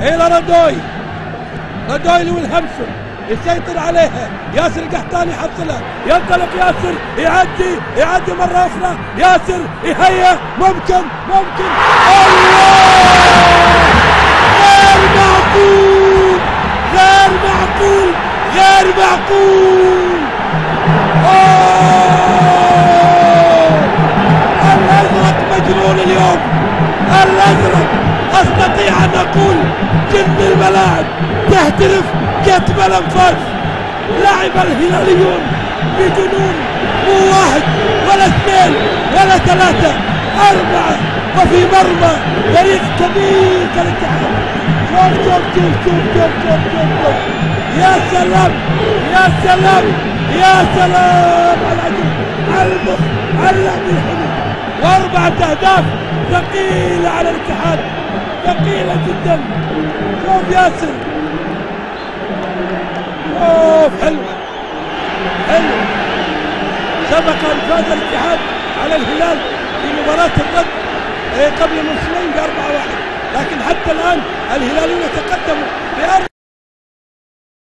الى رادوي والهمسون يسيطر عليها. ياسر القحطاني يحصلها، ينطلق ياسر، يعدي مرة أخرى، ياسر يهيأ، ممكن الله! غير معقول! الأزرق مجنون اليوم، الأزرق أستطيع أن أقول جن الملاعب تهترف كتب الأنفاس. لعب الهلاليون بجنون، مو واحد ولا اثنين ولا ثلاثة، 4 وفي مرمى فريق كبير كالاتحاد. شوف يا سلام على المخ، على اللعب الحلو، و4 أهداف ثقيلة على الاتحاد، ثقيلة جدا. شوف ياسر، حلو سبق أن فاز الاتحاد على الهلال في مباراة الرد قبل موسمين ب4-1، لكن حتى الآن الهلاليين تقدموا ب4